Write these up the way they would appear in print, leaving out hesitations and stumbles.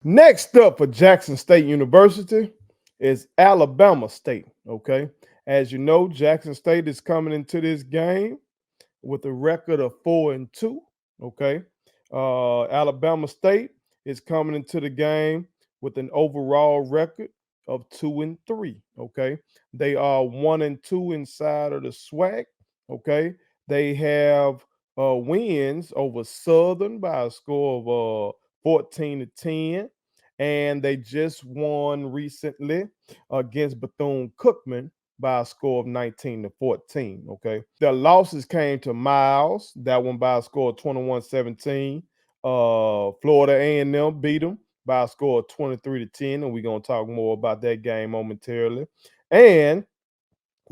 Next up for Jackson State University is Alabama State. Okay. As you know, Jackson State is coming into this game with a record of 4-2. Okay. Alabama State is coming into the game with an overall record of 2-3. Okay. They are 1-2 inside of the SWAC. Okay. They have wins over Southern by a score of 14-10. And they just won recently against Bethune Cookman by a score of 19-14. Okay. Their losses came to Miles, that one by a score of 21-17. Florida A&M beat them by a score of 23-10. And we're going to talk more about that game momentarily. And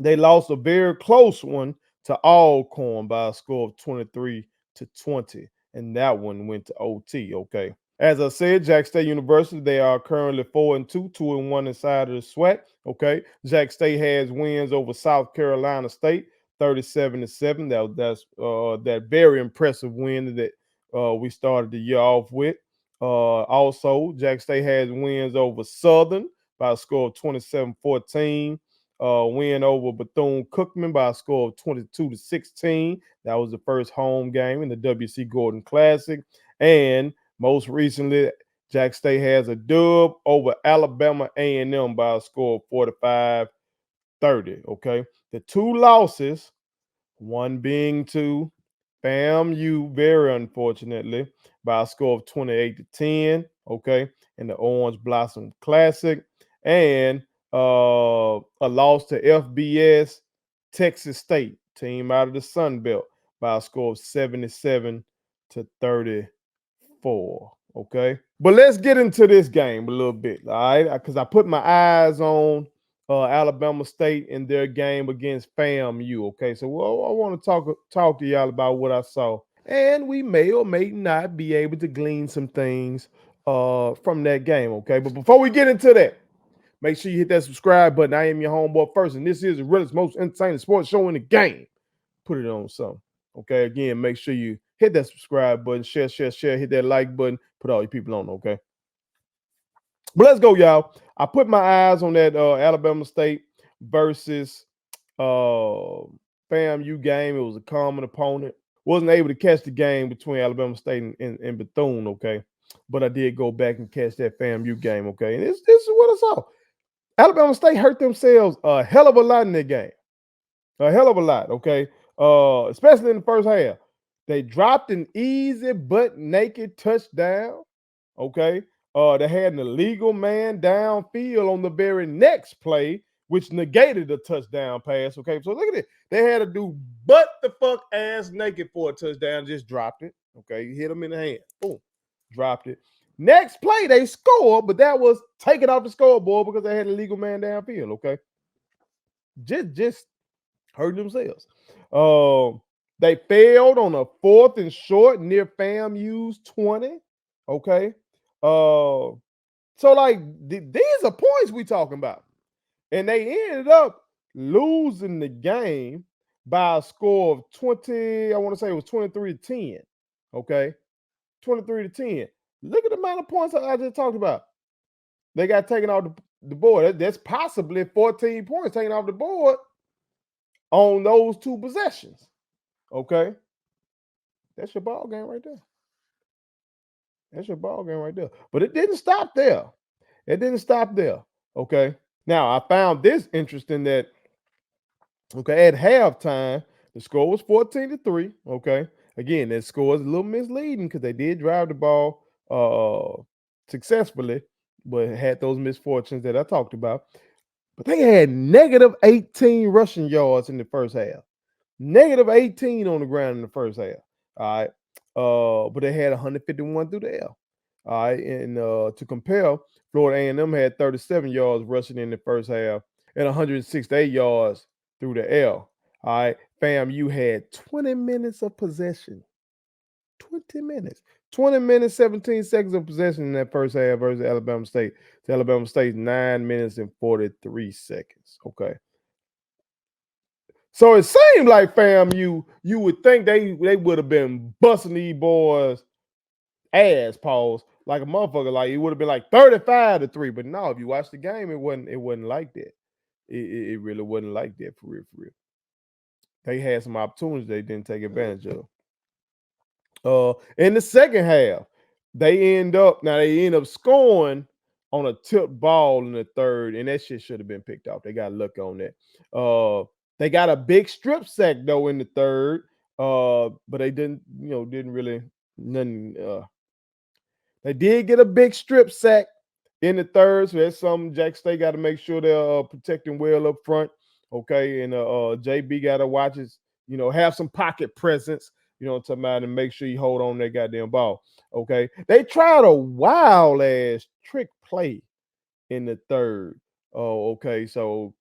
they lost a very close one to Alcorn by a score of 23-20. And that one went to OT. Okay. As I said, Jack State University, they are currently 4-2, 2-1 inside of the SWAC. Okay. Jack State has wins over South Carolina State, 37-7. That's that very impressive win that we started the year off with. Also, Jack State has wins over Southern by a score of 27-14. Win over Bethune Cookman by a score of 22-16. That was the first home game in the WC Gordon Classic. And most recently, Jack State has a dub over Alabama A&M by a score of 45-30. Okay. The two losses, one being to FAMU, very unfortunately, by a score of 28-10. Okay. In the Orange Blossom Classic. And a loss to FBS Texas State, team out of the Sun Belt, by a score of 77-34. Okay. But let's get into this game a little bit. All right. Because I put my eyes on Alabama State in their game against FAMU. Okay. So I want to talk to y'all about what I saw. And we may or may not be able to glean some things from that game. Okay. But before we get into that, make sure you hit that subscribe button. I am your homeboy first, and this is the realest, most entertaining sports show in the game. Put it on something. Okay. Again, make sure you hit that subscribe button, share, hit that like button, put all your people on, okay? But let's go, y'all. I put my eyes on that Alabama State versus FAMU game. It was a common opponent. Wasn't able to catch the game between Alabama State and Bethune, okay? But I did go back and catch that FAMU game, okay? And this is what I saw. Alabama State hurt themselves a hell of a lot in that game. A hell of a lot, okay? Especially in the first half. They dropped an easy butt naked touchdown, okay? They had an illegal man downfield on the very next play, which negated the touchdown pass, okay? So look at it. They had to do butt the fuck ass naked for a touchdown, just dropped it, okay? You hit them in the hand, boom, dropped it. Next play, they scored, but that was taken off the scoreboard because they had an illegal man downfield, okay? Just hurt themselves. They failed on a 4th and short near FAMU's 20. Okay. So like these are points we talking about. And they ended up losing the game by a score of 20. I want to say it was 23-10. Okay. 23-10. Look at the amount of points I just talked about. They got taken off the board. That's possibly 14 points taken off the board on those two possessions. Okay. That's your ball game right there. That's your ball game right there. But it didn't stop there. It didn't stop there. Okay. Now I found this interesting that at halftime, the score was 14-3. Okay. Again, that score is a little misleading because they did drive the ball successfully, but had those misfortunes that I talked about. But they had negative 18 rushing yards in the first half. Negative 18 on the ground in the first half. All right. But they had 151 through the air. All right. And to compare, Florida A&M had 37 yards rushing in the first half and 168 yards through the air. All right. FAMU had 20 minutes of possession. 20 minutes. 20 minutes, 17 seconds of possession in that first half versus Alabama State. To Alabama State, 9 minutes and 43 seconds. Okay. So it seemed like FAMU, you would think they would have been busting these boys' ass, pause, like a motherfucker. Like it would have been like 35-3. But no, if you watch the game, it wasn't like that. It really wasn't like that for real, for real. They had some opportunities they didn't take advantage of. In the second half, they end up scoring on a tipped ball in the third, and that shit should have been picked off. They got luck on that. They got a big strip sack though in the third, but they didn't really nothing. They did get a big strip sack in the third, so that's something Jack State got to make sure they're protecting well up front. Okay, and JB got to watch his, have some pocket presence. You know what I'm talking about, and make sure you hold on that goddamn ball. Okay, they tried a wild ass trick play in the third. Oh, okay, so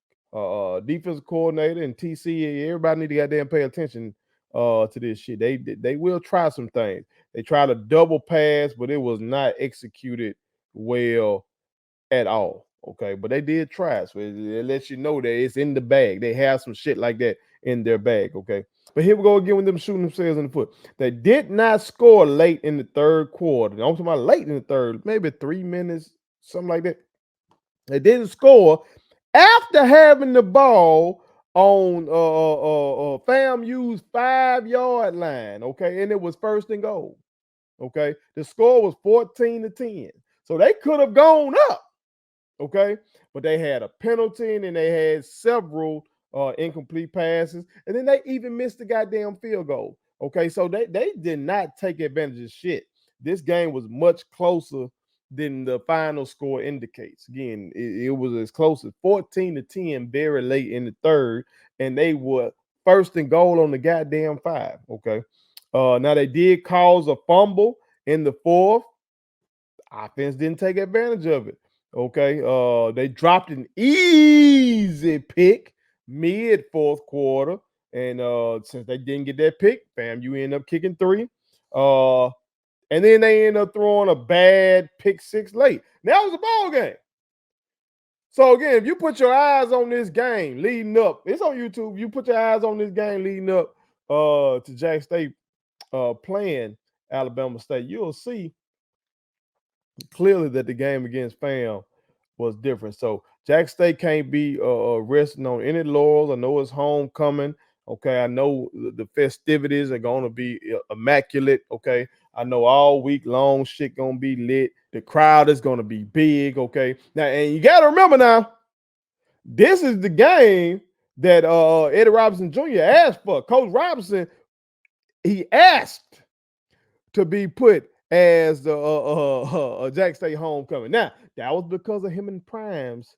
defensive coordinator and TC, everybody need to goddamn pay attention to this shit. They will try some things. They tried a double pass, but it was not executed well at all. Okay, but they did try, so it lets you know that it's in the bag. They have some shit like that in their bag. Okay, but here we go again with them shooting themselves in the foot. They did not score late in the third quarter. I'm talking about late in the third, maybe 3 minutes, something like that. They didn't score after having the ball on FAMU's 5-yard line. Okay, and it was first and goal. Okay, the score was 14-10, so they could have gone up. Okay, but they had a penalty and they had several incomplete passes, and then they even missed the goddamn field goal. Okay, so they did not take advantage of shit. This game was much closer than the final score indicates. Again, it was as close as 14-10 very late in the third, and they were first and goal on the goddamn 5. Okay, now they did cause a fumble in the fourth. Offense didn't take advantage of it. Okay. They dropped an easy pick mid fourth quarter. And since they didn't get that pick, you end up kicking 3. And then they end up throwing a bad pick 6 late. That was a ball game. So again, if you put your eyes on this game leading up, it's on YouTube. You put your eyes on this game leading up to Jack State playing Alabama State, you'll see clearly that the game against FAM was different. So Jack State can't be resting on any laurels. I know it's homecoming. Okay, I know the festivities are going to be immaculate. Okay, I know all week long shit going to be lit. The crowd is going to be big. Okay, now, and you got to remember now, this is the game that Eddie Robinson Jr. asked for. Coach Robinson, he asked to be put as the Jack State homecoming. Now, that was because of him and Prime's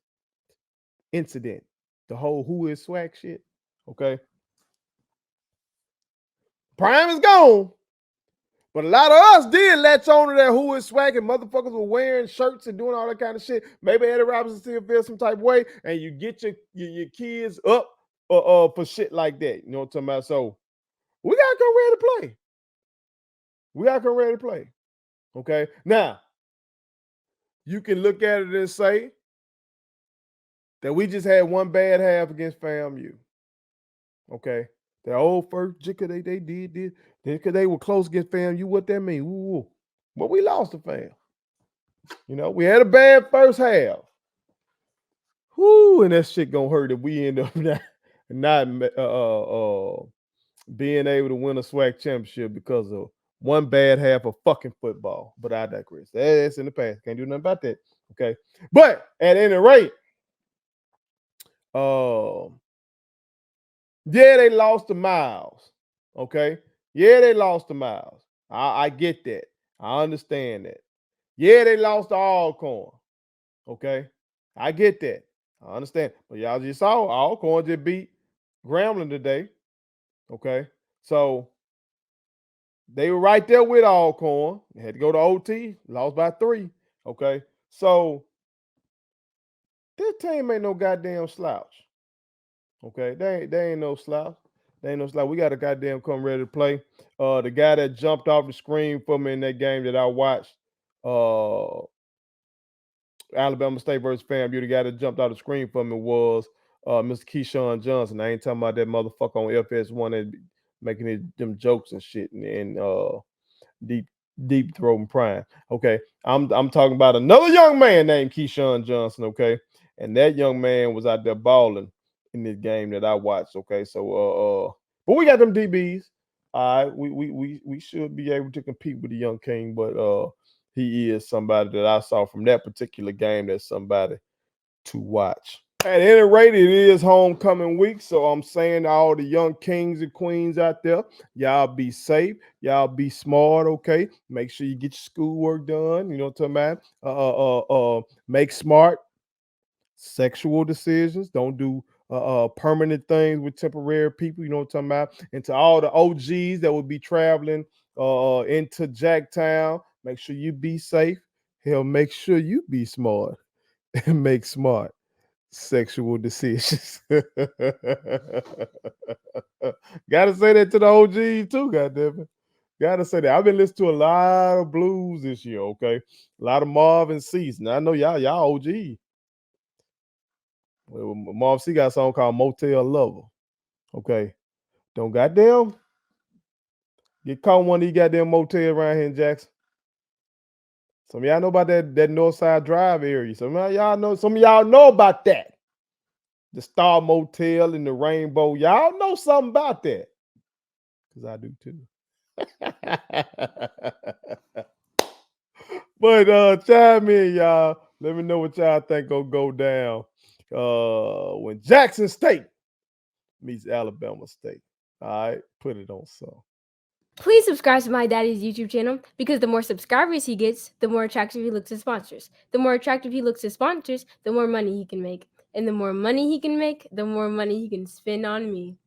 incident, the whole who is SWAC shit. Okay, Prime is gone, but a lot of us did latch on to that who is SWAC, and motherfuckers were wearing shirts and doing all that kind of shit. Maybe Eddie Robinson still feels some type of way, and you get your kids up for shit like that. You know what I'm talking about? So we gotta come ready to play. We gotta come ready to play. Okay, now you can look at it and say that we just had one bad half against FAMU. Okay. The old first jigger they did because they were close against FAMU. What that mean? Ooh. But we lost the FAM. We had a bad first half. Whoo, and that shit gonna hurt if we end up not being able to win a SWAC championship because of one bad half of fucking football. But I digress. That's in the past. Can't do nothing about that. Okay. But at any rate, yeah, they lost to Miles. Okay. Yeah, they lost to Miles. I get that. I understand that. Yeah, they lost to Alcorn. Okay. I get that. I understand. But y'all just saw Alcorn just beat Grambling today. Okay. So they were right there with Alcorn. They had to go to OT, lost by 3. Okay. So this team ain't no goddamn slouch. Okay. They ain't no slouch. They ain't no slouch. We got to goddamn come ready to play. The guy that jumped off the screen for me in that game that I watched, Alabama State versus FAMU, the guy that jumped out the screen for me was Mr. Keyshawn Johnson. I ain't talking about that motherfucker on FS1 that making them jokes and shit and Deep throat and prime. Okay. I'm talking about another young man named Keyshawn Johnson. Okay. And that young man was out there balling in this game that I watched. Okay. So but we got them DBs. All right. We should be able to compete with the young king, but he is somebody that I saw from that particular game that's somebody to watch. At any rate, it is homecoming week, so I'm saying to all the young kings and queens out there, y'all be safe, y'all be smart, okay? Make sure you get your schoolwork done. You know what I'm talking about? Make smart sexual decisions. Don't do permanent things with temporary people. You know what I'm talking about? And to all the OGs that will be traveling into Jacktown, make sure you be safe. Hell, make sure you be smart and make smart sexual decisions. Gotta say that to the OGs too, goddamn it. Gotta say that. I've been listening to a lot of blues this year, okay? A lot of Marvin Cease. Now I know y'all OG. Well, Marvin C got a song called Motel Lover. Okay. Don't goddamn get caught in one of these goddamn motels around here in Jackson. Some of y'all know about that Northside Drive area. Some of y'all know about that. The Star Motel and the Rainbow. Y'all know something about that. Because I do too. But chime in, y'all. Let me know what y'all think gonna go down when Jackson State meets Alabama State. All right, put it on some. Please subscribe to my daddy's YouTube channel because the more subscribers he gets, the more attractive he looks to sponsors. The more attractive he looks to sponsors, the more money he can make. And the more money he can make, the more money he can spend on me.